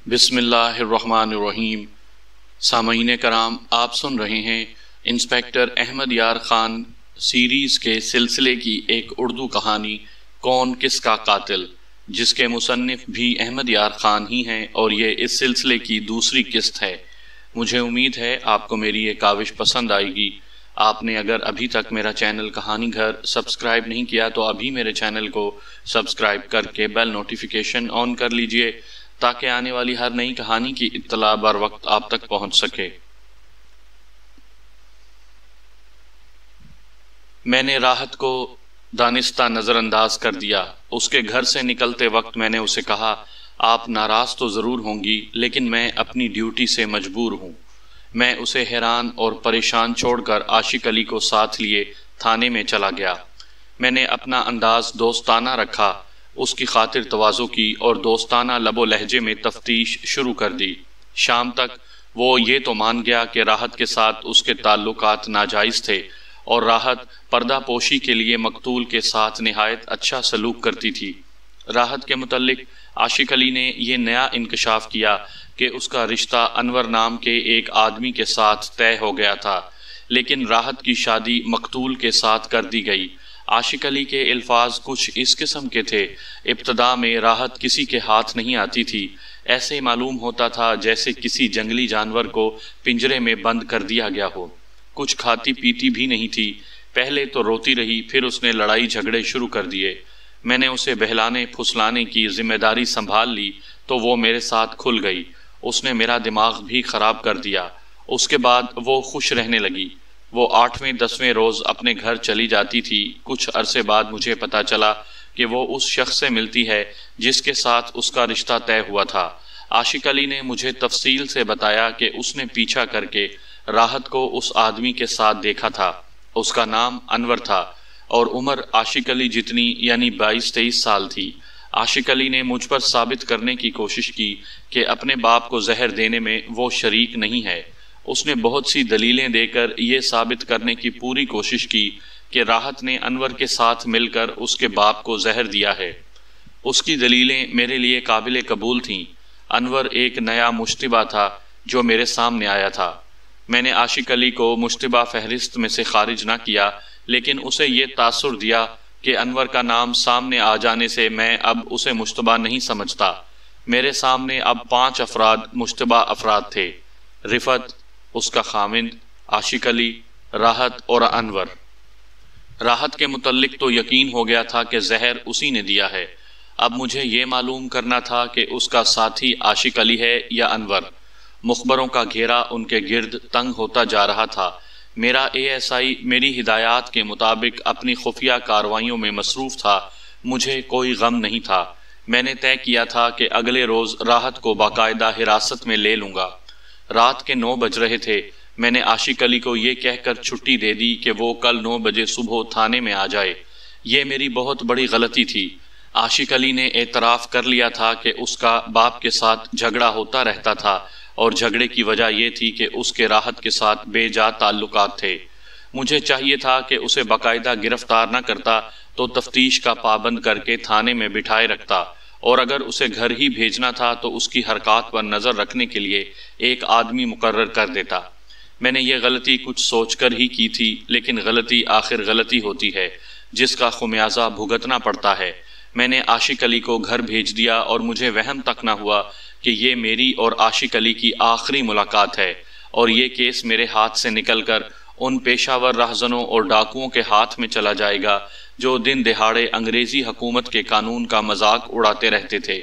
بسم اللہ الرحمن الرحیم۔ سامعین کرام، آپ سن رہے ہیں انسپیکٹر احمد یار خان سیریز کے سلسلے کی ایک اردو کہانی کون کس کا قاتل، جس کے مصنف بھی احمد یار خان ہی ہیں، اور یہ اس سلسلے کی دوسری قسط ہے۔ مجھے امید ہے آپ کو میری یہ کاوش پسند آئے گی۔ آپ نے اگر ابھی تک میرا چینل کہانی گھر سبسکرائب نہیں کیا تو ابھی میرے چینل کو سبسکرائب کر کے بیل نوٹیفیکیشن آن کر لیجئے، تاکہ آنے والی ہر نئی کہانی کی اطلاع بر وقت آپ تک پہنچ سکے۔ میں نے راحت کو دانستہ نظر انداز کر دیا۔ اس کے گھر سے نکلتے وقت میں نے اسے کہا، آپ ناراض تو ضرور ہوں گی، لیکن میں اپنی ڈیوٹی سے مجبور ہوں۔ میں اسے حیران اور پریشان چھوڑ کر عاشق علی کو ساتھ لیے تھانے میں چلا گیا۔ میں نے اپنا انداز دوستانہ رکھا، اس کی خاطر تواضع کی اور دوستانہ لب و لہجے میں تفتیش شروع کر دی۔ شام تک وہ یہ تو مان گیا کہ راحت کے ساتھ اس کے تعلقات ناجائز تھے، اور راحت پردہ پوشی کے لیے مقتول کے ساتھ نہایت اچھا سلوک کرتی تھی۔ راحت کے متعلق عاشق علی نے یہ نیا انکشاف کیا کہ اس کا رشتہ انور نام کے ایک آدمی کے ساتھ طے ہو گیا تھا، لیکن راحت کی شادی مقتول کے ساتھ کر دی گئی۔ عاشق علی کے الفاظ کچھ اس قسم کے تھے، ابتدا میں راحت کسی کے ہاتھ نہیں آتی تھی، ایسے معلوم ہوتا تھا جیسے کسی جنگلی جانور کو پنجرے میں بند کر دیا گیا ہو۔ کچھ کھاتی پیتی بھی نہیں تھی، پہلے تو روتی رہی، پھر اس نے لڑائی جھگڑے شروع کر دیے۔ میں نے اسے بہلانے پھسلانے کی ذمہ داری سنبھال لی تو وہ میرے ساتھ کھل گئی۔ اس نے میرا دماغ بھی خراب کر دیا۔ اس کے بعد وہ خوش رہنے لگی۔ وہ 8ویں 10ویں روز اپنے گھر چلی جاتی تھی۔ کچھ عرصے بعد مجھے پتا چلا کہ وہ اس شخص سے ملتی ہے جس کے ساتھ اس کا رشتہ طے ہوا تھا۔ عاشق علی نے مجھے تفصیل سے بتایا کہ اس نے پیچھا کر کے راحت کو اس آدمی کے ساتھ دیکھا تھا۔ اس کا نام انور تھا اور عمر عاشق علی جتنی یعنی 22-23 سال تھی۔ عاشق علی نے مجھ پر ثابت کرنے کی کوشش کی کہ اپنے باپ کو زہر دینے میں وہ شریک نہیں ہے۔ اس نے بہت سی دلیلیں دے کر یہ ثابت کرنے کی پوری کوشش کی کہ راحت نے انور کے ساتھ مل کر اس کے باپ کو زہر دیا ہے۔ اس کی دلیلیں میرے لیے قابل قبول تھیں۔ انور ایک نیا مشتبہ تھا جو میرے سامنے آیا تھا۔ میں نے عاشق علی کو مشتبہ فہرست میں سے خارج نہ کیا، لیکن اسے یہ تاثر دیا کہ انور کا نام سامنے آ جانے سے میں اب اسے مشتبہ نہیں سمجھتا۔ میرے سامنے اب 5 افراد مشتبہ افراد تھے: رفعت، اس کا خاوند، عاشق علی، راحت اور انور۔ راحت کے متعلق تو یقین ہو گیا تھا کہ زہر اسی نے دیا ہے۔ اب مجھے یہ معلوم کرنا تھا کہ اس کا ساتھی عاشق علی ہے یا انور۔ مخبروں کا گھیرا ان کے گرد تنگ ہوتا جا رہا تھا۔ میرا ASI میری ہدایات کے مطابق اپنی خفیہ کارروائیوں میں مصروف تھا۔ مجھے کوئی غم نہیں تھا۔ میں نے طے کیا تھا کہ اگلے روز راحت کو باقاعدہ حراست میں لے لوں گا۔ رات کے 9 بج رہے تھے۔ میں نے عاشق علی کو یہ کہہ کر چھٹی دے دی کہ وہ کل 9 بجے صبح تھانے میں آ جائے۔ یہ میری بہت بڑی غلطی تھی۔ عاشق علی نے اعتراف کر لیا تھا کہ اس کا باپ کے ساتھ جھگڑا ہوتا رہتا تھا، اور جھگڑے کی وجہ یہ تھی کہ اس کے راحت کے ساتھ بے جا تعلقات تھے۔ مجھے چاہیے تھا کہ اسے باقاعدہ گرفتار نہ کرتا تو تفتیش کا پابند کر کے تھانے میں بٹھائے رکھتا، اور اگر اسے گھر ہی بھیجنا تھا تو اس کی حرکات پر نظر رکھنے کے لیے ایک آدمی مقرر کر دیتا۔ میں نے یہ غلطی کچھ سوچ کر ہی کی تھی، لیکن غلطی آخر غلطی ہوتی ہے جس کا خمیازہ بھگتنا پڑتا ہے۔ میں نے عاشق علی کو گھر بھیج دیا، اور مجھے وہم تک نہ ہوا کہ یہ میری اور عاشق علی کی آخری ملاقات ہے، اور یہ کیس میرے ہاتھ سے نکل کر ان پیشہ ور رہزنوں اور ڈاکوؤں کے ہاتھ میں چلا جائے گا جو دن دہاڑے انگریزی حکومت کے قانون کا مذاق اڑاتے رہتے تھے۔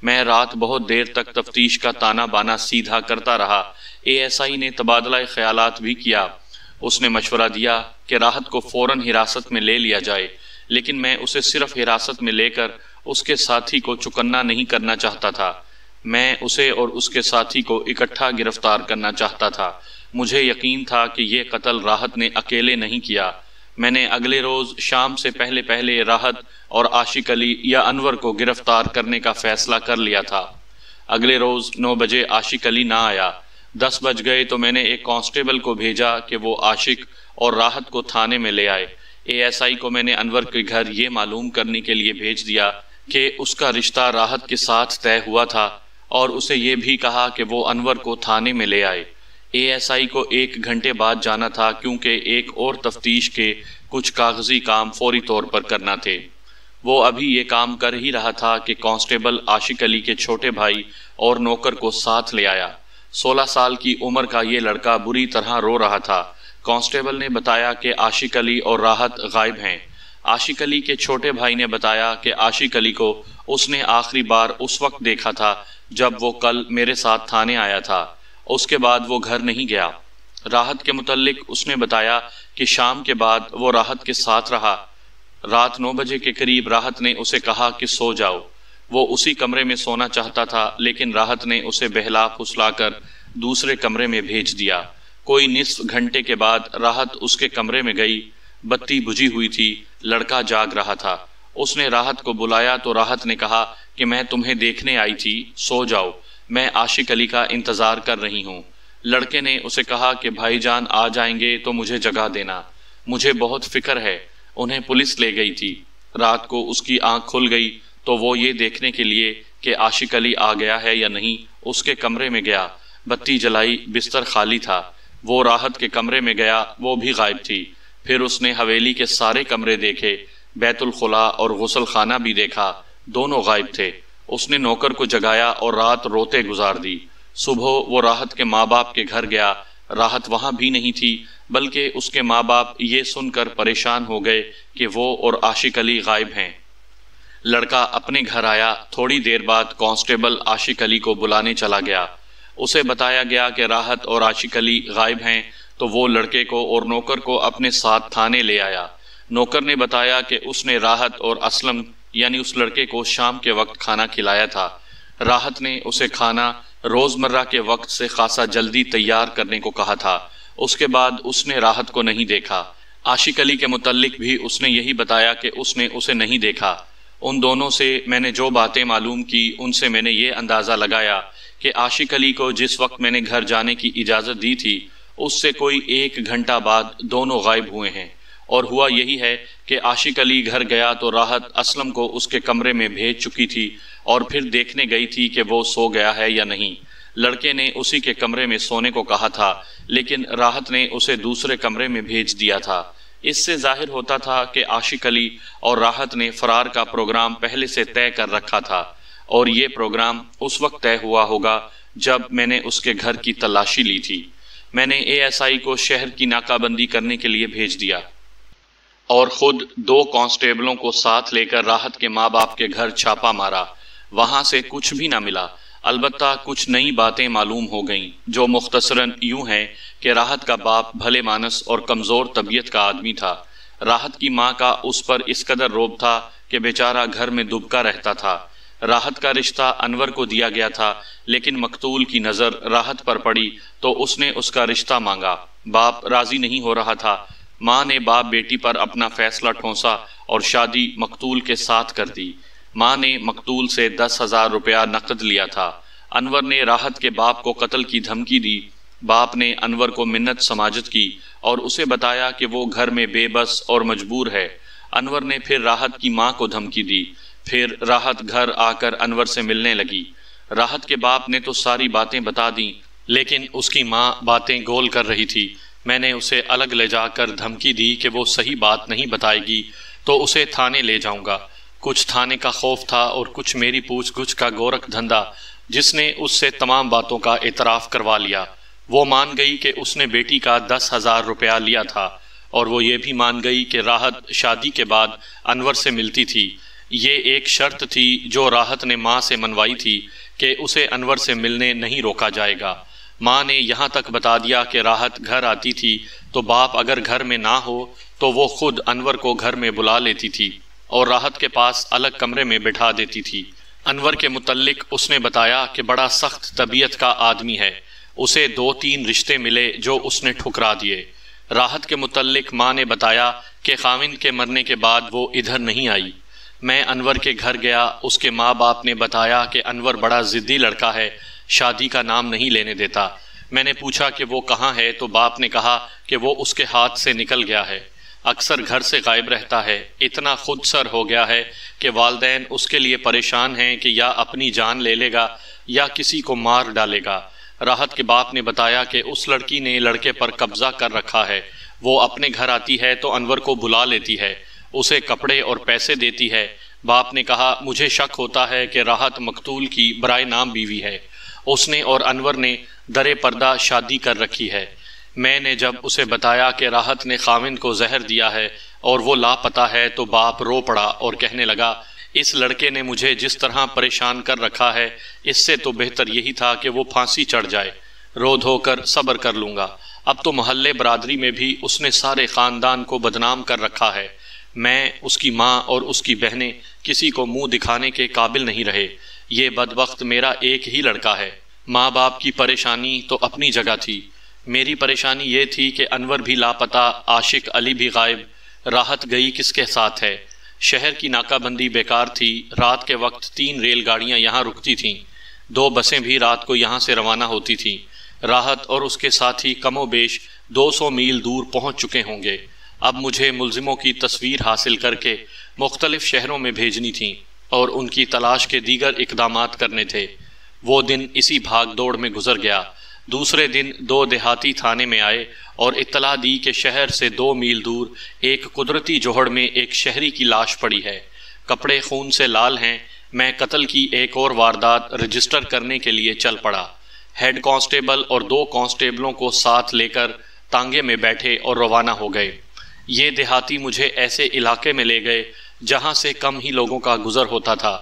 میں رات بہت دیر تک تفتیش کا تانا بانا سیدھا کرتا رہا۔ ASI نے تبادلہ خیالات بھی کیا۔ اس نے مشورہ دیا کہ راحت کو فوراً حراست میں لے لیا جائے، لیکن میں اسے صرف حراست میں لے کر اس کے ساتھی کو چکنا نہیں کرنا چاہتا تھا۔ میں اسے اور اس کے ساتھی کو اکٹھا گرفتار کرنا چاہتا تھا۔ مجھے یقین تھا کہ یہ قتل راحت نے اکیلے نہیں کیا۔ میں نے اگلے روز شام سے پہلے راحت اور عاشق علی یا انور کو گرفتار کرنے کا فیصلہ کر لیا تھا۔ اگلے روز 9 بجے عاشق علی نہ آیا۔ 10 بج گئے تو میں نے ایک کانسٹیبل کو بھیجا کہ وہ عاشق اور راحت کو تھانے میں لے آئے۔ ASI کو میں نے انور کے گھر یہ معلوم کرنے کے لیے بھیج دیا کہ اس کا رشتہ راحت کے ساتھ طے ہوا تھا اور اسے یہ بھی کہا کہ وہ انور کو تھانے میں لے آئے۔ ASI کو 1 گھنٹے بعد جانا تھا کیونکہ ایک اور تفتیش کے کچھ کاغذی کام فوری طور پر کرنا تھے۔ وہ ابھی یہ کام کر ہی رہا تھا کہ کانسٹیبل عاشق علی کے چھوٹے بھائی اور نوکر کو ساتھ لے آیا۔ 16 سال کی عمر کا یہ لڑکا بری طرح رو رہا تھا۔ کانسٹیبل نے بتایا کہ عاشق علی اور راحت غائب ہیں۔ عاشق علی کے چھوٹے بھائی نے بتایا کہ عاشق علی کو اس نے آخری بار اس وقت دیکھا تھا جب وہ کل میرے ساتھ تھانے آیا تھا، اس کے بعد وہ گھر نہیں گیا۔ راحت کے متعلق اس نے بتایا کہ شام کے بعد وہ راحت کے ساتھ رہا۔ رات 9 بجے کے قریب راحت نے اسے کہا کہ سو جاؤ۔ وہ اسی کمرے میں سونا چاہتا تھا لیکن راحت نے اسے بہلا پھسلا کر دوسرے کمرے میں بھیج دیا۔ کوئی نصف گھنٹے کے بعد راحت اس کے کمرے میں گئی۔ بتی بجھی ہوئی تھی، لڑکا جاگ رہا تھا۔ اس نے راحت کو بلایا تو راحت نے کہا کہ میں تمہیں دیکھنے آئی تھی، سو جاؤ، میں عاشق علی کا انتظار کر رہی ہوں۔ لڑکے نے اسے کہا کہ بھائی جان آ جائیں گے تو مجھے جگا دینا، مجھے بہت فکر ہے۔ انہیں پولیس لے گئی تھی۔ رات کو اس کی آنکھ کھل گئی تو وہ یہ دیکھنے کے لیے کہ عاشق علی آ گیا ہے یا نہیں اس کے کمرے میں گیا۔ بتی جلائی، بستر خالی تھا۔ وہ راحت کے کمرے میں گیا، وہ بھی غائب تھی۔ پھر اس نے حویلی کے سارے کمرے دیکھے، بیت الخلا اور غسل خانہ بھی دیکھا، دونوں غائب تھے۔ اس نے نوکر کو جگایا اور رات روتے گزار دی۔ صبح وہ راحت کے ماں باپ کے گھر گیا۔ راحت وہاں بھی نہیں تھی، بلکہ اس کے ماں باپ یہ سن کر پریشان ہو گئے کہ وہ اور عاشق علی غائب ہیں۔ لڑکا اپنے گھر آیا۔ تھوڑی دیر بعد کانسٹیبل عاشق علی کو بلانے چلا گیا۔ اسے بتایا گیا کہ راحت اور عاشق علی غائب ہیں تو وہ لڑکے کو اور نوکر کو اپنے ساتھ تھانے لے آیا۔ نوکر نے بتایا کہ اس نے راحت اور اسلم یعنی اس لڑکے کو شام کے وقت کھانا کھلایا تھا۔ راحت نے اسے کھانا روزمرہ کے وقت سے خاصا جلدی تیار کرنے کو کہا تھا۔ اس کے بعد اس نے راحت کو نہیں دیکھا۔ عاشق علی کے متعلق بھی اس نے یہی بتایا کہ اس نے اسے نہیں دیکھا۔ ان دونوں سے میں نے جو باتیں معلوم کی ان سے میں نے یہ اندازہ لگایا کہ عاشق علی کو جس وقت میں نے گھر جانے کی اجازت دی تھی اس سے کوئی 1 گھنٹہ بعد دونوں غائب ہوئے ہیں، اور ہوا یہی ہے کہ عاشق علی گھر گیا تو راحت اسلم کو اس کے کمرے میں بھیج چکی تھی اور پھر دیکھنے گئی تھی کہ وہ سو گیا ہے یا نہیں۔ لڑکے نے اسی کے کمرے میں سونے کو کہا تھا لیکن راحت نے اسے دوسرے کمرے میں بھیج دیا تھا۔ اس سے ظاہر ہوتا تھا کہ عاشق علی اور راحت نے فرار کا پروگرام پہلے سے طے کر رکھا تھا، اور یہ پروگرام اس وقت طے ہوا ہوگا جب میں نے اس کے گھر کی تلاشی لی تھی۔ میں نے ASI کو شہر کی ناکہ بندی کرنے کے لیے بھیج دیا اور خود 2 کانسٹیبلوں کو ساتھ لے کر راحت کے ماں باپ کے گھر چھاپا مارا۔ وہاں سے کچھ بھی نہ ملا، البتہ کچھ نئی باتیں معلوم ہو گئیں جو مختصراً یوں ہیں کہ راحت کا باپ بھلے مانس اور کمزور طبیعت کا آدمی تھا۔ راحت کی ماں کا اس پر اس قدر رعب تھا کہ بیچارہ گھر میں دبکا رہتا تھا۔ راحت کا رشتہ انور کو دیا گیا تھا لیکن مقتول کی نظر راحت پر پڑی تو اس نے اس کا رشتہ مانگا۔ باپ راضی نہیں ہو رہا تھا۔ ماں نے باپ بیٹی پر اپنا فیصلہ ٹھونسا اور شادی مقتول کے ساتھ کر دی۔ ماں نے مقتول سے 10,000 روپیہ نقد لیا تھا۔ انور نے راحت کے باپ کو قتل کی دھمکی دی۔ باپ نے انور کو منت سماجت کی اور اسے بتایا کہ وہ گھر میں بے بس اور مجبور ہے۔ انور نے پھر راحت کی ماں کو دھمکی دی۔ پھر راحت گھر آ کر انور سے ملنے لگی۔ راحت کے باپ نے تو ساری باتیں بتا دیں لیکن اس کی ماں باتیں گول کر رہی تھی۔ میں نے اسے الگ لے جا کر دھمکی دی کہ وہ صحیح بات نہیں بتائے گی تو اسے تھانے لے جاؤں گا۔ کچھ تھانے کا خوف تھا اور کچھ میری پوچھ گچھ کا گورکھ دھندا جس نے اس سے تمام باتوں کا اعتراف کروا لیا۔ وہ مان گئی کہ اس نے بیٹی کا 10,000 روپیہ لیا تھا، اور وہ یہ بھی مان گئی کہ راحت شادی کے بعد انور سے ملتی تھی۔ یہ ایک شرط تھی جو راحت نے ماں سے منوائی تھی کہ اسے انور سے ملنے نہیں روکا جائے گا۔ ماں نے یہاں تک بتا دیا کہ راحت گھر آتی تھی تو باپ اگر گھر میں نہ ہو تو وہ خود انور کو گھر میں بلا لیتی تھی اور راحت کے پاس الگ کمرے میں بٹھا دیتی تھی۔ انور کے متعلق اس نے بتایا کہ بڑا سخت طبیعت کا آدمی ہے، اسے 2-3 رشتے ملے جو اس نے ٹھکرا دیے۔ راحت کے متعلق ماں نے بتایا کہ خاوند کے مرنے کے بعد وہ ادھر نہیں آئی۔ میں انور کے گھر گیا، اس کے ماں باپ نے بتایا کہ انور بڑا ضدی لڑکا ہے، شادی کا نام نہیں لینے دیتا۔ میں نے پوچھا کہ وہ کہاں ہے تو باپ نے کہا کہ وہ اس کے ہاتھ سے نکل گیا ہے، اکثر گھر سے غائب رہتا ہے، اتنا خود سر ہو گیا ہے کہ والدین اس کے لیے پریشان ہیں کہ یا اپنی جان لے لے گا یا کسی کو مار ڈالے گا۔ راحت کے باپ نے بتایا کہ اس لڑکی نے لڑکے پر قبضہ کر رکھا ہے، وہ اپنے گھر آتی ہے تو انور کو بلا لیتی ہے، اسے کپڑے اور پیسے دیتی ہے۔ باپ نے کہا مجھے شک ہوتا ہے کہ راحت مقتول کی برائے نام بیوی ہے، اس نے اور انور نے درِ پردہ شادی کر رکھی ہے۔ میں نے جب اسے بتایا کہ راحت نے خاوند کو زہر دیا ہے اور وہ لاپتہ ہے تو باپ رو پڑا اور کہنے لگا اس لڑکے نے مجھے جس طرح پریشان کر رکھا ہے اس سے تو بہتر یہی تھا کہ وہ پھانسی چڑھ جائے، رو دھو کر صبر کر لوں گا۔ اب تو محلے برادری میں بھی اس نے سارے خاندان کو بدنام کر رکھا ہے، میں، اس کی ماں اور اس کی بہنیں کسی کو منہ دکھانے کے قابل نہیں رہے۔ یہ بدبخت میرا ایک ہی لڑکا ہے۔ ماں باپ کی پریشانی تو اپنی جگہ تھی، میری پریشانی یہ تھی کہ انور بھی لاپتہ، عاشق علی بھی غائب، راحت گئی کس کے ساتھ ہے۔ شہر کی ناکہ بندی بیکار تھی، رات کے وقت 3 ریل گاڑیاں یہاں رکتی تھیں، 2 بسیں بھی رات کو یہاں سے روانہ ہوتی تھیں۔ راحت اور اس کے ساتھی کم و بیش 200 میل دور پہنچ چکے ہوں گے۔ اب مجھے ملزموں کی تصویر حاصل کر کے مختلف شہروں میں بھیجنی تھیں اور ان کی تلاش کے دیگر اقدامات کرنے تھے۔ وہ دن اسی بھاگ دوڑ میں گزر گیا۔ دوسرے دن 2 دیہاتی تھانے میں آئے اور اطلاع دی کہ شہر سے 2 میل دور ایک قدرتی جوہڑ میں ایک شہری کی لاش پڑی ہے، کپڑے خون سے لال ہیں۔ میں قتل کی ایک اور واردات رجسٹر کرنے کے لیے چل پڑا۔ ہیڈ کانسٹیبل اور 2 کانسٹیبلوں کو ساتھ لے کر تانگے میں بیٹھے اور روانہ ہو گئے۔ یہ دیہاتی مجھے ایسے علاقے میں لے گئے جہاں سے کم ہی لوگوں کا گزر ہوتا تھا۔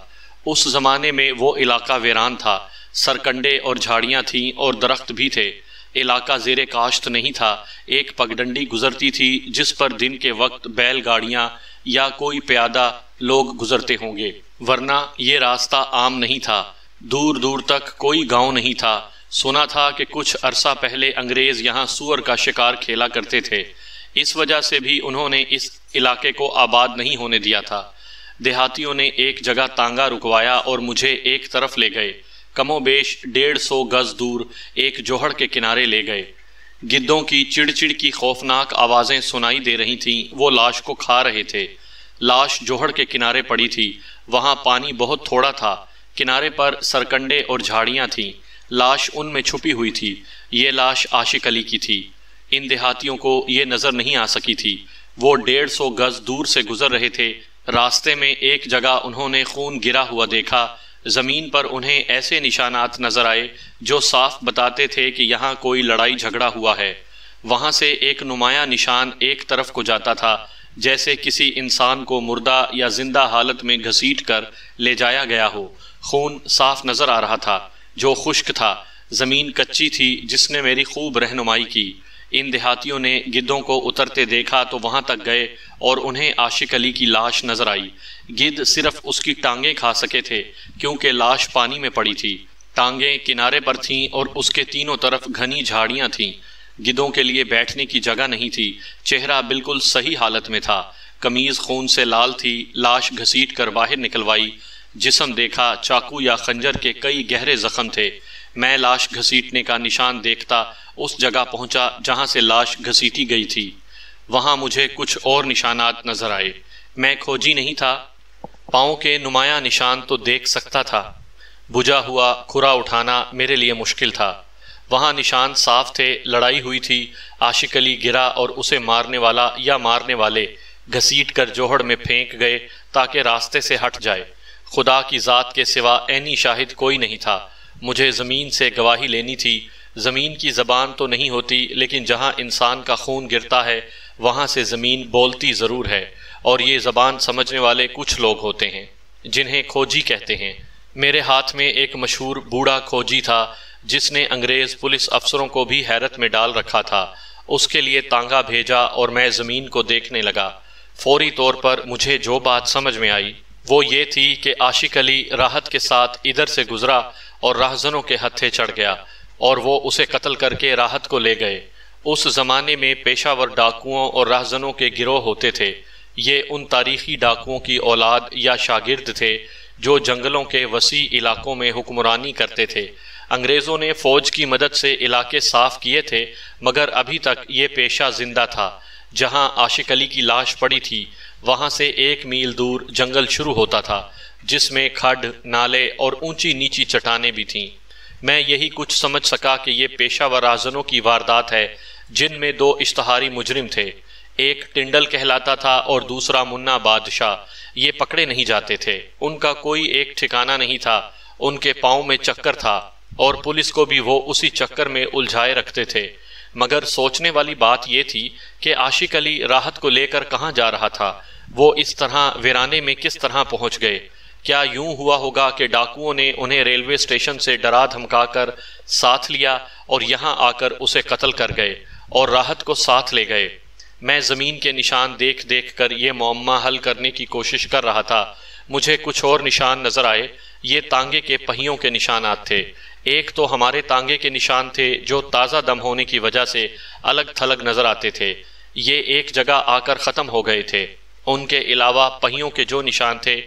اس زمانے میں وہ علاقہ ویران تھا، سرکنڈے اور جھاڑیاں تھیں اور درخت بھی تھے، علاقہ زیر کاشت نہیں تھا۔ ایک پگڈنڈی گزرتی تھی جس پر دن کے وقت بیل گاڑیاں یا کوئی پیادہ لوگ گزرتے ہوں گے، ورنہ یہ راستہ عام نہیں تھا۔ دور دور تک کوئی گاؤں نہیں تھا۔ سنا تھا کہ کچھ عرصہ پہلے انگریز یہاں سور کا شکار کھیلا کرتے تھے، اس وجہ سے بھی انہوں نے اس علاقے کو آباد نہیں ہونے دیا تھا۔ دیہاتیوں نے ایک جگہ تانگا رکوایا اور مجھے ایک طرف لے گئے، کم و بیش 150 گز دور ایک جوہڑ کے کنارے لے گئے۔ گدوں کی چڑ چڑ کی خوفناک آوازیں سنائی دے رہی تھیں، وہ لاش کو کھا رہے تھے۔ لاش جوہڑ کے کنارے پڑی تھی، وہاں پانی بہت تھوڑا تھا، کنارے پر سرکنڈے اور جھاڑیاں تھیں، لاش ان میں چھپی ہوئی تھی۔ یہ لاش عاشق علی کی تھی۔ ان دیہاتیوں کو یہ نظر نہیں آ سکی تھی، وہ 150 گز دور سے گزر رہے تھے۔ راستے میں ایک جگہ انہوں نے خون گرا ہوا دیکھا، زمین پر انہیں ایسے نشانات نظر آئے جو صاف بتاتے تھے کہ یہاں کوئی لڑائی جھگڑا ہوا ہے۔ وہاں سے ایک نمایاں نشان ایک طرف کو جاتا تھا، جیسے کسی انسان کو مردہ یا زندہ حالت میں گھسیٹ کر لے جایا گیا ہو۔ خون صاف نظر آ رہا تھا جو خشک تھا، زمین کچی تھی جس نے میری خوب رہنمائی کی۔ ان دیہاتیوں نے گدوں کو اترتے دیکھا تو وہاں تک گئے اور انہیں عاشق علی کی لاش نظر آئی۔ گدھ صرف اس کی ٹانگیں کھا سکے تھے کیونکہ لاش پانی میں پڑی تھی، ٹانگیں کنارے پر تھیں اور اس کے تینوں طرف گھنی جھاڑیاں تھیں۔ گدوں کے لیے بیٹھنے کی جگہ نہیں تھی۔ چہرہ بالکل صحیح حالت میں تھا، قمیض خون سے لال تھی۔ لاش گھسیٹ کر باہر نکلوائی، جسم دیکھا، چاقو یا خنجر کے کئی گہرے زخم تھے۔ میں لاش گھسیٹنے کا نشان دیکھتا اس جگہ پہنچا جہاں سے لاش گھسیٹی گئی تھی۔ وہاں مجھے کچھ اور نشانات نظر آئے۔ میں کھوجی نہیں تھا، پاؤں کے نمایاں نشان تو دیکھ سکتا تھا، بجھا ہوا کھرا اٹھانا میرے لیے مشکل تھا۔ وہاں نشان صاف تھے، لڑائی ہوئی تھی، عاشق علی گرا اور اسے مارنے والا یا مارنے والے گھسیٹ کر جوہڑ میں پھینک گئے تاکہ راستے سے ہٹ جائے۔ خدا کی ذات کے سوا عینی شاہد کوئی نہیں تھا۔ مجھے زمین سے گواہی لینی تھی۔ زمین کی زبان تو نہیں ہوتی، لیکن جہاں انسان کا خون گرتا ہے وہاں سے زمین بولتی ضرور ہے، اور یہ زبان سمجھنے والے کچھ لوگ ہوتے ہیں جنہیں کھوجی کہتے ہیں۔ میرے ہاتھ میں ایک مشہور بوڑھا کھوجی تھا جس نے انگریز پولیس افسروں کو بھی حیرت میں ڈال رکھا تھا۔ اس کے لیے تانگا بھیجا اور میں زمین کو دیکھنے لگا۔ فوری طور پر مجھے جو بات سمجھ میں آئی وہ یہ تھی کہ عاشق علی راحت کے ساتھ ادھر سے گزرا اور راہزنوں کے ہتھے چڑھ گیا اور وہ اسے قتل کر کے راحت کو لے گئے۔ اس زمانے میں پیشہ ور ڈاکوؤں اور راہزنوں کے گروہ ہوتے تھے۔ یہ ان تاریخی ڈاکوؤں کی اولاد یا شاگرد تھے جو جنگلوں کے وسیع علاقوں میں حکمرانی کرتے تھے۔ انگریزوں نے فوج کی مدد سے علاقے صاف کیے تھے، مگر ابھی تک یہ پیشہ زندہ تھا۔ جہاں عاشق علی کی لاش پڑی تھی وہاں سے 1 میل دور جنگل شروع ہوتا تھا۔ جس میں کھڈ، نالے اور اونچی نیچی چٹانیں بھی تھیں۔ میں یہی کچھ سمجھ سکا کہ یہ پیشہ ور رازنوں کی واردات ہے، جن میں دو اشتہاری مجرم تھے، ایک ٹنڈل کہلاتا تھا اور دوسرا منا بادشاہ۔ یہ پکڑے نہیں جاتے تھے، ان کا کوئی ایک ٹھکانہ نہیں تھا، ان کے پاؤں میں چکر تھا اور پولیس کو بھی وہ اسی چکر میں الجھائے رکھتے تھے۔ مگر سوچنے والی بات یہ تھی کہ عاشق علی راحت کو لے کر کہاں جا رہا تھا؟ وہ اس طرح ویرانے میں کس طرح پہنچ گئے؟ کیا یوں ہوا ہوگا کہ ڈاکوؤں نے انہیں ریلوے اسٹیشن سے ڈرا دھمکا کر ساتھ لیا اور یہاں آ کر اسے قتل کر گئے اور راحت کو ساتھ لے گئے؟ میں زمین کے نشان دیکھ دیکھ کر یہ معمہ حل کرنے کی کوشش کر رہا تھا۔ مجھے کچھ اور نشان نظر آئے۔ یہ تانگے کے پہیوں کے نشانات تھے۔ ایک تو ہمارے تانگے کے نشان تھے جو تازہ دم ہونے کی وجہ سے الگ تھلگ نظر آتے تھے، یہ ایک جگہ آ کر ختم ہو گئے تھے۔ ان کے علاوہ پہیوں کے جو نشان تھے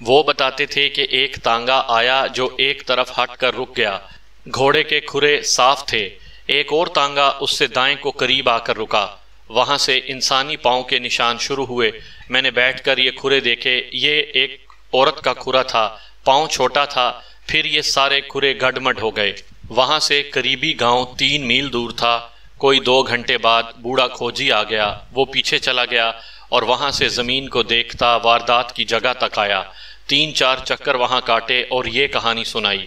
وہ بتاتے تھے کہ ایک تانگا آیا جو ایک طرف ہٹ کر رک گیا، گھوڑے کے کھرے صاف تھے۔ ایک اور تانگا اس سے دائیں کو قریب آ کر رکا، وہاں سے انسانی پاؤں کے نشان شروع ہوئے۔ میں نے بیٹھ کر یہ کھرے دیکھے، یہ ایک عورت کا کھرا تھا، پاؤں چھوٹا تھا، پھر یہ سارے کھرے گڈمڈ ہو گئے۔ وہاں سے قریبی گاؤں 3 میل دور تھا۔ کوئی 2 گھنٹے بعد بوڑھا کھوجی آ گیا، وہ پیچھے چلا گیا اور وہاں سے زمین کو دیکھتا واردات کی جگہ تک آیا۔ 3-4 چکر وہاں کاٹے اور یہ کہانی سنائی۔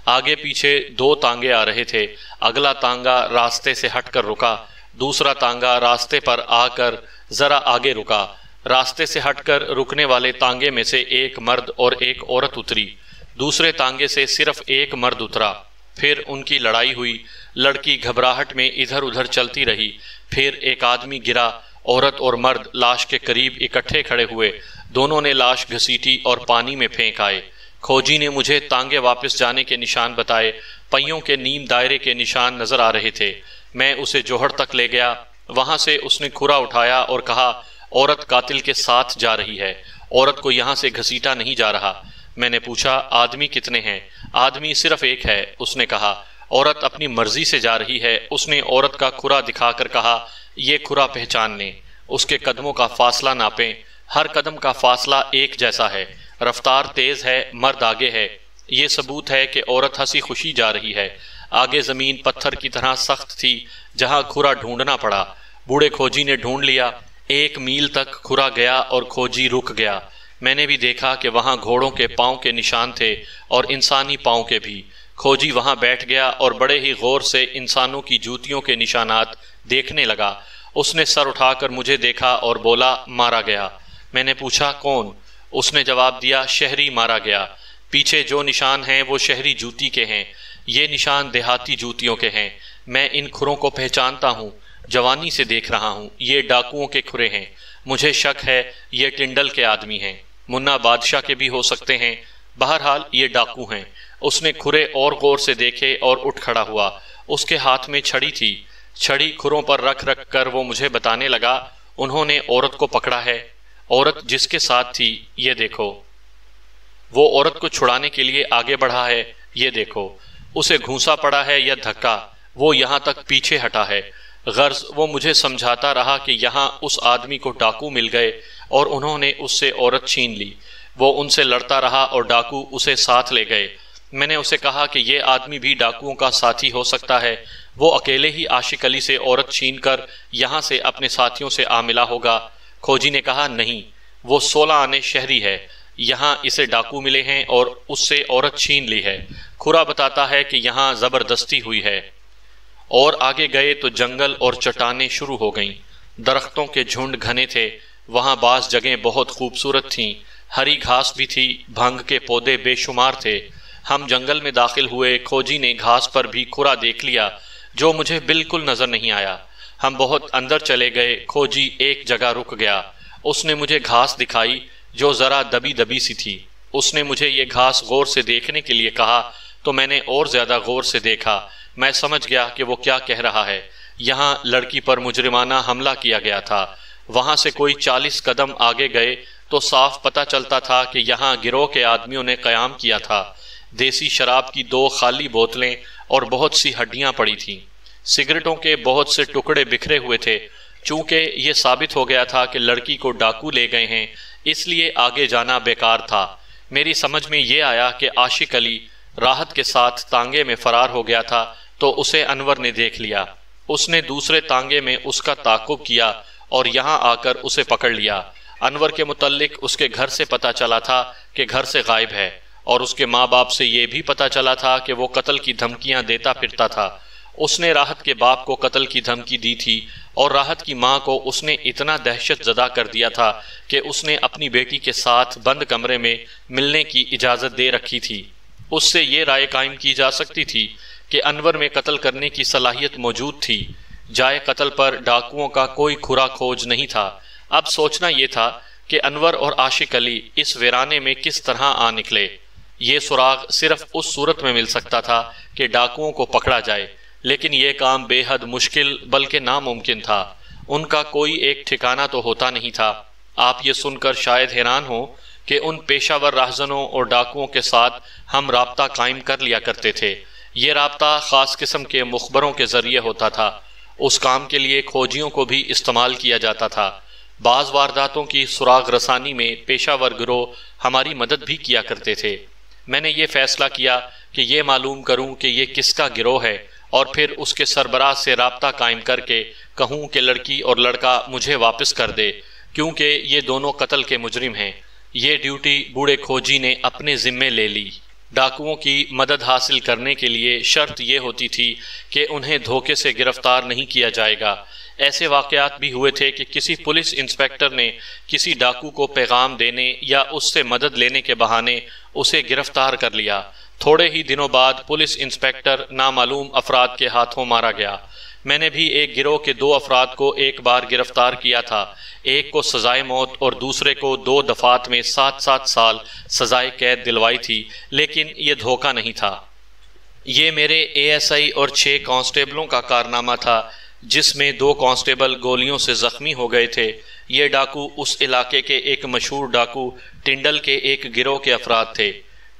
آگے پیچھے 2 تانگے آ رہے تھے، اگلا تانگا راستے سے ہٹ کر رکا، دوسرا تانگا راستے پر آ کر ذرا آگے رکا۔ راستے سے ہٹ کر رکنے والے تانگے میں سے ایک مرد اور ایک عورت اتری، دوسرے تانگے سے صرف ایک مرد اترا۔ پھر ان کی لڑائی ہوئی، لڑکی گھبراہٹ میں ادھر ادھر چلتی رہی، پھر ایک آدمی گرا، عورت اور مرد لاش کے قریب اکٹھے کھڑے ہوئے، دونوں نے لاش گھسیٹی اور پانی میں پھینک آئے۔ کھوجی نے مجھے تانگے واپس جانے کے نشان بتائے، پہیوں کے نیم دائرے کے نشان نظر آ رہے تھے۔ میں اسے جوہر تک لے گیا، وہاں سے اس نے کھرا اٹھایا اور کہا عورت قاتل کے ساتھ جا رہی ہے، عورت کو یہاں سے گھسیٹا نہیں جا رہا۔ میں نے پوچھا آدمی کتنے ہیں؟ آدمی صرف ایک ہے، اس نے کہا۔ عورت اپنی مرضی سے جا رہی ہے، اس نے عورت کا کھرا دکھا کر کہا یہ کھرا پہچان لیں، اس کے قدموں کا فاصلہ ناپیں، ہر قدم کا فاصلہ ایک جیسا ہے، رفتار تیز ہے، مرد آگے ہے، یہ ثبوت ہے کہ عورت ہنسی خوشی جا رہی ہے۔ آگے زمین پتھر کی طرح سخت تھی، جہاں کھرا ڈھونڈنا پڑا۔ بوڑھے کھوجی نے ڈھونڈ لیا، 1 میل تک کھرا گیا اور کھوجی رک گیا۔ میں نے بھی دیکھا کہ وہاں گھوڑوں کے پاؤں کے نشان تھے اور انسانی پاؤں کے بھی۔ کھوجی وہاں بیٹھ گیا اور بڑے ہی غور سے انسانوں کی جوتیوں کے نشانات دیکھنے لگا۔ اس نے سر اٹھا کر مجھے دیکھا اور بولا مارا گیا۔ میں نے پوچھا کون؟ اس نے جواب دیا شہری مارا گیا، پیچھے جو نشان ہیں وہ شہری جوتی کے ہیں، یہ نشان دیہاتی جوتیوں کے ہیں۔ میں ان کھروں کو پہچانتا ہوں، جوانی سے دیکھ رہا ہوں، یہ ڈاکوؤں کے کھرے ہیں۔ مجھے شک ہے یہ ٹنڈل کے آدمی ہیں، منا بادشاہ کے بھی ہو سکتے ہیں، بہرحال یہ ڈاکو ہیں۔ اس نے کھرے اور غور سے دیکھے اور اٹھ کھڑا ہوا۔ اس کے ہاتھ میں چھڑی تھی، چھڑی کھروں پر رکھ رکھ کر وہ مجھے بتانے لگا انہوں نے عورت کو پکڑا ہے، عورت جس کے ساتھ تھی یہ دیکھو، وہ عورت کو چھڑانے کے لیے آگے بڑھا ہے، یہ دیکھو، اسے گھونسا پڑا ہے یا دھکا، وہ یہاں تک پیچھے ہٹا ہے۔ غرض وہ مجھے سمجھاتا رہا کہ یہاں اس آدمی کو ڈاکو مل گئے اور انہوں نے اس سے عورت چھین لی۔ وہ ان سے لڑتا رہا اور ڈاکو اسے ساتھ لے گئے۔ میں نے اسے کہا کہ یہ آدمی بھی ڈاکوؤں کا ساتھی ہو سکتا ہے، وہ اکیلے ہی عاشق علی سے عورت چھین کر یہاں سے اپنے ساتھیوں سے آ ملا ہوگا۔ کھوجی نے کہا نہیں، وہ 16 آنے شہری ہے، یہاں اسے ڈاکو ملے ہیں اور اس سے عورت چھین لی ہے۔ کھرا بتاتا ہے کہ یہاں زبردستی ہوئی ہے۔ اور آگے گئے تو جنگل اور چٹانیں شروع ہو گئیں، درختوں کے جھنڈ گھنے تھے، وہاں بعض جگہیں بہت خوبصورت تھیں، ہری گھاس بھی تھی، بھنگ کے پودے بے شمار تھے۔ ہم جنگل میں داخل ہوئے، کھوجی نے گھاس پر بھی کھرا دیکھ لیا جو مجھے بالکل نظر نہیں آیا۔ ہم بہت اندر چلے گئے، کھوجی ایک جگہ رک گیا، اس نے مجھے گھاس دکھائی جو ذرا دبی دبی سی تھی۔ اس نے مجھے یہ گھاس غور سے دیکھنے کے لیے کہا تو میں نے اور زیادہ غور سے دیکھا۔ میں سمجھ گیا کہ وہ کیا کہہ رہا ہے۔ یہاں لڑکی پر مجرمانہ حملہ کیا گیا تھا۔ وہاں سے کوئی 40 قدم آگے گئے تو صاف پتہ چلتا تھا کہ یہاں گروہ کے آدمیوں نے قیام کیا تھا۔ دیسی شراب کی 2 خالی بوتلیں اور بہت سی ہڈیاں پڑی تھیں، سگریٹوں کے بہت سے ٹکڑے بکھرے ہوئے تھے۔ چونکہ یہ ثابت ہو گیا تھا کہ لڑکی کو ڈاکو لے گئے ہیں، اس لیے آگے جانا بیکار تھا۔ میری سمجھ میں یہ آیا کہ عاشق علی راحت کے ساتھ تانگے میں فرار ہو گیا تھا تو اسے انور نے دیکھ لیا۔ اس نے دوسرے تانگے میں اس کا تعاقب کیا اور یہاں آ کر اسے پکڑ لیا۔ انور کے متعلق اس کے گھر سے پتہ چلا تھا کہ گھر سے غائب ہے، اور اس کے ماں باپ سے یہ بھی پتہ چلا تھا کہ وہ قتل کی دھمکیاں دیتا پھرتا تھا۔ اس نے راحت کے باپ کو قتل کی دھمکی دی تھی، اور راحت کی ماں کو اس نے اتنا دہشت زدہ کر دیا تھا کہ اس نے اپنی بیٹی کے ساتھ بند کمرے میں ملنے کی اجازت دے رکھی تھی۔ اس سے یہ رائے قائم کی جا سکتی تھی کہ انور میں قتل کرنے کی صلاحیت موجود تھی۔ جائے قتل پر ڈاکوؤں کا کوئی کھرا کھوج نہیں تھا۔ اب سوچنا یہ تھا کہ انور اور عاشق علی اس ویرانے میں کس طرح آ نکلے۔ یہ سراغ صرف اس صورت میں مل سکتا تھا کہ ڈاکوؤں کو پکڑا جائے، لیکن یہ کام بے حد مشکل بلکہ ناممکن تھا۔ ان کا کوئی ایک ٹھکانہ تو ہوتا نہیں تھا۔ آپ یہ سن کر شاید حیران ہوں کہ ان پیشہ ور راہزنوں اور ڈاکوؤں کے ساتھ ہم رابطہ قائم کر لیا کرتے تھے۔ یہ رابطہ خاص قسم کے مخبروں کے ذریعے ہوتا تھا۔ اس کام کے لیے کھوجیوں کو بھی استعمال کیا جاتا تھا۔ بعض وارداتوں کی سراغ رسانی میں پیشہ ور گروہ ہماری مدد بھی کیا کرتے تھے۔ میں نے یہ فیصلہ کیا کہ یہ معلوم کروں کہ یہ کس کا گروہ ہے، اور پھر اس کے سربراہ سے رابطہ قائم کر کے کہوں کہ لڑکی اور لڑکا مجھے واپس کر دے، کیونکہ یہ دونوں قتل کے مجرم ہیں۔ یہ ڈیوٹی بوڑھے کھوجی نے اپنے ذمے لے لی۔ ڈاکوؤں کی مدد حاصل کرنے کے لیے شرط یہ ہوتی تھی کہ انہیں دھوکے سے گرفتار نہیں کیا جائے گا۔ ایسے واقعات بھی ہوئے تھے کہ کسی پولیس انسپکٹر نے کسی ڈاکو کو پیغام دینے یا اس سے مدد لینے کے بہانے اسے گرفتار کر لیا۔ تھوڑے ہی دنوں بعد پولیس انسپکٹر نامعلوم افراد کے ہاتھوں مارا گیا۔ میں نے بھی ایک گروہ کے 2 افراد کو ایک بار گرفتار کیا تھا۔ ایک کو سزائے موت اور دوسرے کو 2 دفعات میں 7 سال سزائے قید دلوائی تھی، لیکن یہ دھوکہ نہیں تھا۔ یہ میرے ASI اور 6 کانسٹیبلوں کا کارنامہ تھا، جس میں 2 کانسٹیبل گولیوں سے زخمی ہو گئے تھے۔ یہ ڈاکو اس علاقے کے ایک مشہور ڈاکو ٹنڈل کے ایک گروہ کے افراد تھے۔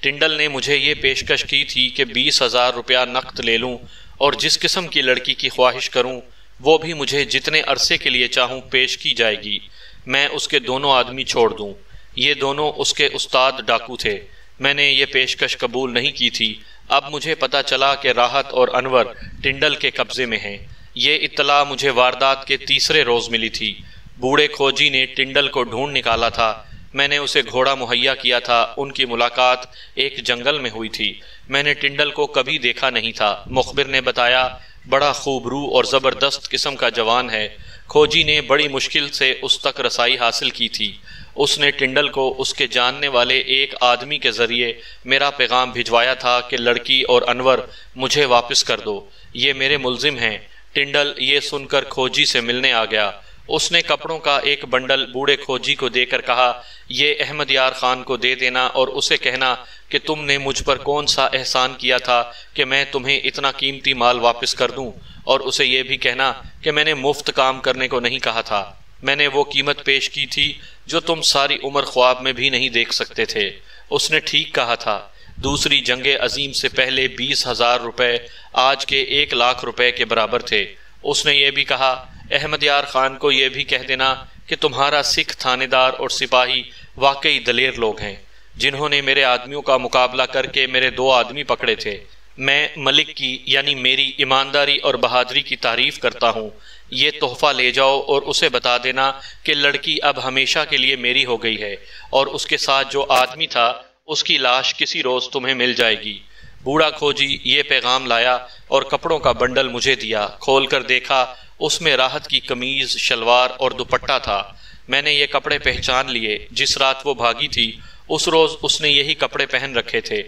ٹنڈل نے مجھے یہ پیشکش کی تھی کہ 20,000 روپیہ نقد لے لوں اور جس قسم کی لڑکی کی خواہش کروں وہ بھی مجھے جتنے عرصے کے لیے چاہوں پیش کی جائے گی، میں اس کے دونوں آدمی چھوڑ دوں۔ یہ دونوں اس کے استاد ڈاکو تھے۔ میں نے یہ پیشکش قبول نہیں کی تھی۔ اب مجھے پتہ چلا کہ راحت اور انور ٹنڈل کے قبضے میں ہیں۔ یہ اطلاع مجھے واردات کے تیسرے روز ملی تھی۔ بوڑھے کھوجی نے ٹنڈل کو ڈھونڈ نکالا تھا۔ میں نے اسے گھوڑا مہیا کیا تھا۔ ان کی ملاقات ایک جنگل میں ہوئی تھی۔ میں نے ٹنڈل کو کبھی دیکھا نہیں تھا۔ مخبر نے بتایا بڑا خوب روح اور زبردست قسم کا جوان ہے۔ کھوجی نے بڑی مشکل سے اس تک رسائی حاصل کی تھی۔ اس نے ٹنڈل کو اس کے جاننے والے ایک آدمی کے ذریعے میرا پیغام بھجوایا تھا کہ لڑکی اور انور مجھے واپس کر دو، یہ میرے ملزم ہیں۔ ٹنڈل یہ سن کر کھوجی سے ملنے آ گیا۔ اس نے کپڑوں کا ایک بنڈل بوڑھے کھوجی کو دے کر کہا، یہ احمد یار خان کو دے دینا اور اسے کہنا کہ تم نے مجھ پر کون سا احسان کیا تھا کہ میں تمہیں اتنا قیمتی مال واپس کر دوں، اور اسے یہ بھی کہنا کہ میں نے مفت کام کرنے کو نہیں کہا تھا، میں نے وہ قیمت پیش کی تھی جو تم ساری عمر خواب میں بھی نہیں دیکھ سکتے تھے۔ اس نے ٹھیک کہا تھا۔ دوسری جنگ عظیم سے پہلے 20,000 روپے آج کے 1,00,000 روپے کے برابر تھے۔ اس نے یہ بھی کہا، احمد یار خان کو یہ بھی کہہ دینا کہ تمہارا سکھ تھانے دار اور سپاہی واقعی دلیر لوگ ہیں، جنہوں نے میرے آدمیوں کا مقابلہ کر کے میرے 2 آدمی پکڑے تھے۔ میں ملک کی یعنی میری ایمانداری اور بہادری کی تعریف کرتا ہوں۔ یہ تحفہ لے جاؤ اور اسے بتا دینا کہ لڑکی اب ہمیشہ کے لیے میری ہو گئی ہے، اور اس کے ساتھ جو آدمی تھا اس کی لاش کسی روز تمہیں مل جائے گی۔ بوڑھا کھوجی یہ پیغام لایا اور کپڑوں کا بنڈل مجھے دیا۔ کھول کر دیکھا، اس میں راحت کی قمیض، شلوار اور دوپٹہ تھا۔ میں نے یہ کپڑے پہچان لیے۔ جس رات وہ بھاگی تھی اس روز اس نے یہی کپڑے پہن رکھے تھے۔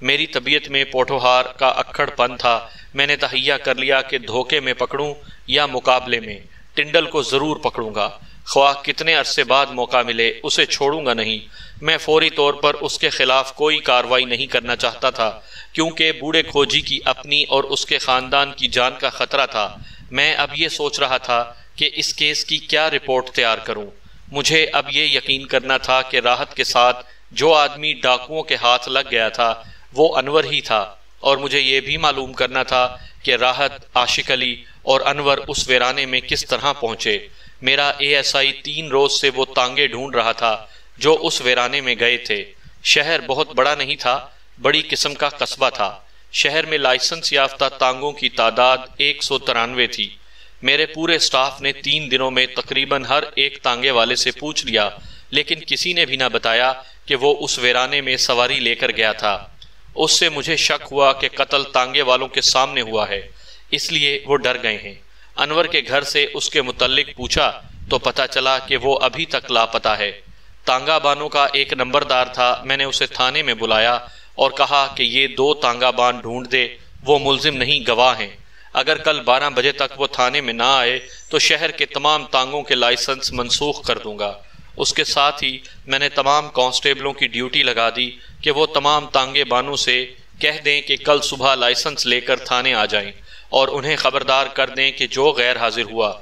میری طبیعت میں پوٹھوہار کا اکھڑ پن تھا۔ میں نے تہیہ کر لیا کہ دھوکے میں پکڑوں یا مقابلے میں، ٹنڈل کو ضرور پکڑوں گا، خواہ کتنے عرصے بعد موقع ملے، اسے چھوڑوں گا نہیں۔ میں فوری طور پر اس کے خلاف کوئی کارروائی نہیں کرنا چاہتا تھا، کیونکہ بوڑھے کھوجی کی اپنی اور اس کے خاندان کی جان کا خطرہ تھا۔ میں اب یہ سوچ رہا تھا کہ اس کیس کی کیا رپورٹ تیار کروں۔ مجھے اب یہ یقین کرنا تھا کہ راحت کے ساتھ جو آدمی ڈاکوؤں کے ہاتھ لگ گیا تھا وہ انور ہی تھا، اور مجھے یہ بھی معلوم کرنا تھا کہ راحت، عاشق علی اور انور اس ویرانے میں کس طرح پہنچے۔ میرا ASI 3 روز سے وہ تانگے ڈھونڈ رہا تھا جو اس ویرانے میں گئے تھے۔ شہر بہت بڑا نہیں تھا، بڑی قسم کا قصبہ تھا۔ شہر میں لائسنس یافتہ تانگوں کی تعداد 193 تھی۔ میرے پورے سٹاف نے 3 دنوں میں تقریباً ہر ایک تانگے والے سے پوچھ لیا، لیکن کسی نے بھی نہ بتایا کہ وہ اس ویرانے میں سواری لے کر گیا تھا۔ اس سے مجھے شک ہوا کہ قتل تانگے والوں کے سامنے ہوا ہے، اس لیے وہ ڈر گئے ہیں۔ انور کے گھر سے اس کے متعلق پوچھا تو پتہ چلا کہ وہ ابھی تک لاپتہ ہے۔ تانگا بانوں کا ایک نمبردار تھا، میں نے اسے تھانے میں بلایا اور کہا کہ یہ 2 تانگا بان ڈھونڈ دے، وہ ملزم نہیں گواہ ہیں۔ اگر کل 12 بجے تک وہ تھانے میں نہ آئے تو شہر کے تمام تانگوں کے لائسنس منسوخ کر دوں گا۔ اس کے ساتھ ہی میں نے تمام کانسٹیبلوں کی ڈیوٹی لگا دی کہ وہ تمام تانگے بانوں سے کہہ دیں کہ کل صبح لائسنس لے کر تھانے آ جائیں اور انہیں خبردار کر دیں کہ جو غیر حاضر ہوا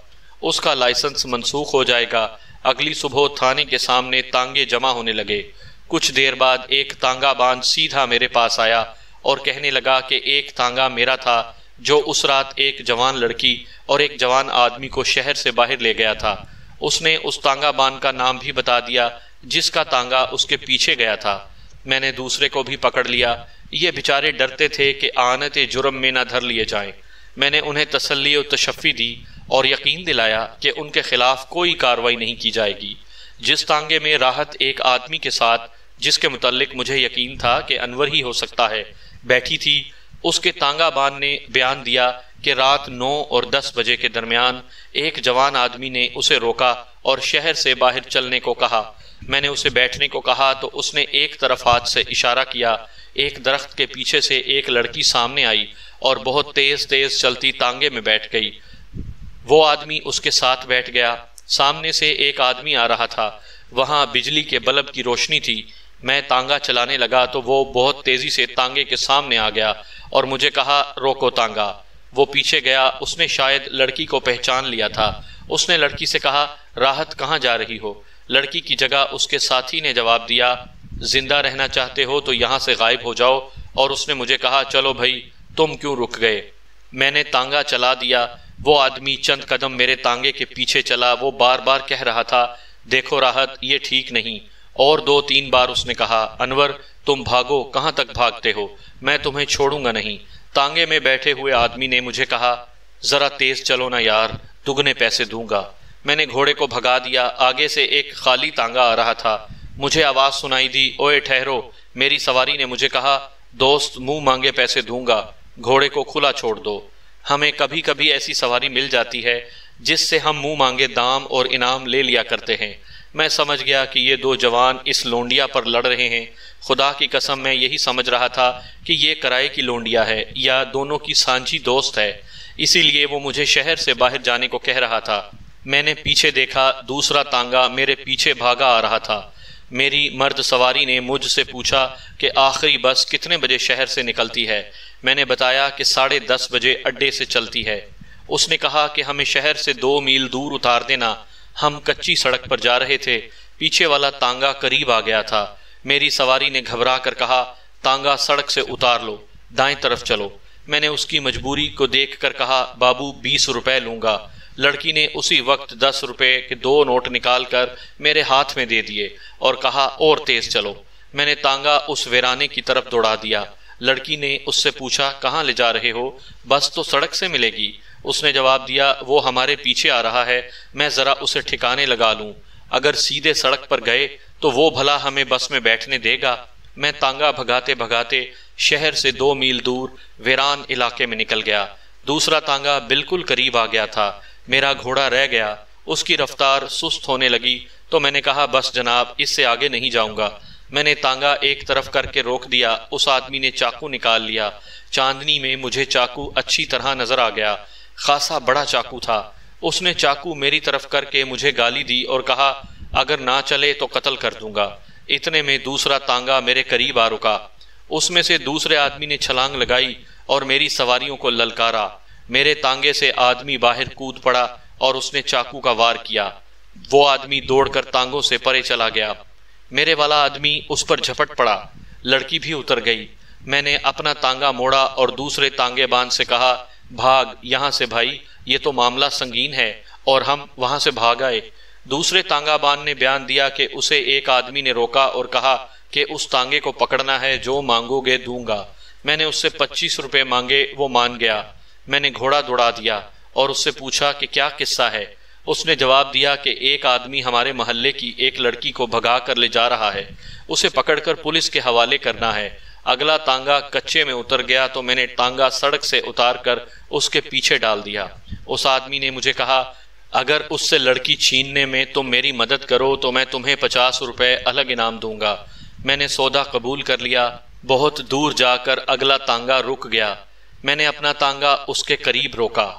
اس کا لائسنس منسوخ ہو جائے گا۔ اگلی صبح تھانے کے سامنے تانگے جمع ہونے لگے۔ کچھ دیر بعد ایک تانگا بان سیدھا میرے پاس آیا اور کہنے لگا کہ ایک تانگا میرا تھا جو اس رات ایک جوان لڑکی اور ایک جوان آدمی کو شہر سے باہر لے گیا تھا۔ اس نے اس تانگا بان کا نام بھی بتا دیا جس کا تانگا اس کے پیچھے گیا تھا۔ میں نے دوسرے کو بھی پکڑ لیا۔ یہ بیچارے ڈرتے تھے کہ آنت جرم میں نہ دھر لیے جائیں۔ میں نے انہیں تسلی و تشفی دی اور یقین دلایا کہ ان کے خلاف کوئی کارروائی نہیں کی جائے گی۔ جس تانگے میں راحت ایک آدمی کے ساتھ، جس کے متعلق مجھے یقین تھا کہ انور ہی ہو سکتا ہے، بیٹھی تھی، اس کے تانگا بان نے بیان دیا کہ رات 9 اور 10 بجے کے درمیان ایک جوان آدمی نے اسے روکا اور شہر سے باہر چلنے کو کہا۔ میں نے اسے بیٹھنے کو کہا تو اس نے ایک طرف ہاتھ سے اشارہ کیا۔ ایک درخت کے پیچھے سے ایک لڑکی سامنے آئی اور بہت تیز تیز چلتی تانگے میں بیٹھ گئی۔ وہ آدمی اس کے ساتھ بیٹھ گیا۔ سامنے سے ایک آدمی آ رہا تھا، وہاں بجلی کے بلب کی روشنی تھی۔ میں تانگا چلانے لگا تو وہ بہت تیزی سے تانگے کے سامنے آ گیا اور مجھے کہا روکو تانگا۔ وہ پیچھے گیا، اس نے شاید لڑکی کو پہچان لیا تھا۔ اس نے لڑکی سے کہا راحت کہاں جا رہی ہو؟ لڑکی کی جگہ اس کے ساتھی نے جواب دیا زندہ رہنا چاہتے ہو تو یہاں سے غائب ہو جاؤ، اور اس نے مجھے کہا چلو بھائی تم کیوں رک گئے؟ میں نے تانگا چلا دیا۔ وہ آدمی چند قدم میرے تانگے کے پیچھے چلا۔ وہ بار بار کہہ رہا تھا دیکھو راحت یہ ٹھیک نہیں، اور 2-3 بار اس نے کہا انور تم بھاگو، کہاں تک بھاگتے ہو، میں تمہیں چھوڑوں گا نہیں۔ تانگے میں بیٹھے ہوئے آدمی نے مجھے کہا ذرا تیز چلو نا یار، دگنے پیسے دوں گا۔ میں نے گھوڑے کو بھگا دیا۔ آگے سے ایک خالی تانگا آ رہا تھا۔ مجھے آواز سنائی دی اوئے ٹھہرو۔ میری سواری نے مجھے کہا دوست منہ مانگے پیسے دوں گا، گھوڑے کو کھلا چھوڑ دو۔ ہمیں کبھی کبھی ایسی سواری مل جاتی ہے جس سے ہم منہ مانگے دام اور انعام لے لیا کرتے ہیں۔ میں سمجھ گیا کہ یہ 2 جوان اس لونڈیا پر لڑ رہے ہیں۔ خدا کی قسم میں یہی سمجھ رہا تھا کہ یہ کرائے کی لونڈیا ہے یا دونوں کی سانجھی دوست ہے، اسی لیے وہ مجھے شہر سے باہر جانے کو کہہ رہا تھا۔ میں نے پیچھے دیکھا، دوسرا تانگا میرے پیچھے بھاگا آ رہا تھا۔ میری مرد سواری نے مجھ سے پوچھا کہ آخری بس کتنے بجے شہر سے نکلتی ہے؟ میں نے بتایا کہ 10:30 بجے اڈے سے چلتی ہے۔ اس نے کہا کہ ہمیں شہر سے 2 میل دور اتار دینا۔ ہم کچی سڑک پر جا رہے تھے، پیچھے والا تانگا قریب آ گیا تھا۔ میری سواری نے گھبرا کر کہا تانگا سڑک سے اتار لو، دائیں طرف چلو۔ میں نے اس کی مجبوری کو دیکھ کر کہا بابو 20 روپے لوں گا۔ لڑکی نے اسی وقت 10 روپے کے 2 نوٹ نکال کر میرے ہاتھ میں دے دیے اور کہا اور تیز چلو۔ میں نے تانگا اس ویرانے کی طرف دوڑا دیا۔ لڑکی نے اس سے پوچھا کہاں لے جا رہے ہو؟ بس تو سڑک سے ملے گی۔ اس نے جواب دیا وہ ہمارے پیچھے آ رہا ہے، میں ذرا اسے ٹھکانے لگا لوں، اگر سیدھے سڑک پر گئے تو وہ بھلا ہمیں بس میں بیٹھنے دے گا۔ میں تانگا بھگاتے بھگاتے شہر سے 2 میل دور ویران علاقے میں نکل گیا۔ دوسرا تانگا بالکل قریب آ گیا تھا۔ میرا گھوڑا رہ گیا، اس کی رفتار سست ہونے لگی تو میں نے کہا بس جناب اس سے آگے نہیں جاؤں گا۔ میں نے تانگا ایک طرف کر کے روک دیا۔ اس آدمی نے چاقو نکال لیا۔ چاندنی میں مجھے چاقو اچھی طرح نظر آ گیا، خاصا بڑا چاقو تھا۔ اس نے چاقو میری طرف کر کے مجھے گالی دی اور کہا اگر نہ چلے تو قتل کر دوں گا۔ اتنے میں دوسرا تانگا میرے قریب آ رکا۔ اس میں سے دوسرے آدمی نے چھلانگ لگائی اور میری سواریوں کو للکارا۔ میرے تانگے سے آدمی باہر کود پڑا اور اس نے چاقو کا وار کیا۔ وہ آدمی دوڑ کر تانگوں سے پرے چلا گیا۔ میرے والا آدمی اس پر جھپٹ پڑا۔ لڑکی بھی اتر گئی۔ میں نے اپنا تانگا موڑا اور دوسرے تانگے بان سے کہا بھاگ یہاں سے بھائی، یہ تو معاملہ سنگین ہے، اور ہم وہاں سے بھاگ آئے۔ دوسرے تانگا بان نے بیان دیا کہ اسے ایک آدمی نے روکا اور کہا کہ اس تانگے کو پکڑنا ہے، جو مانگو گے دوں گا۔ میں نے اس سے 25 روپے مانگے، وہ مان گیا۔ میں نے گھوڑا دوڑا دیا اور اس سے پوچھا کہ کیا قصہ ہے۔ اس نے جواب دیا کہ ایک آدمی ہمارے محلے کی ایک لڑکی کو بھگا کر لے جا رہا ہے، اسے پکڑ کر پولیس کے حوالے کرنا ہے۔ اگلا تانگا کچے میں اتر گیا تو میں نے تانگا سڑک سے اتار کر اس کے پیچھے ڈال دیا۔ اس آدمی نے مجھے کہا، اگر اس سے لڑکی چھیننے میں تم میری مدد کرو تو میں تمہیں 50 روپے الگ انعام دوں گا۔ میں نے سودا قبول کر لیا۔ بہت دور جا کر اگلا تانگا رک گیا۔ میں نے اپنا تانگا اس کے قریب روکا۔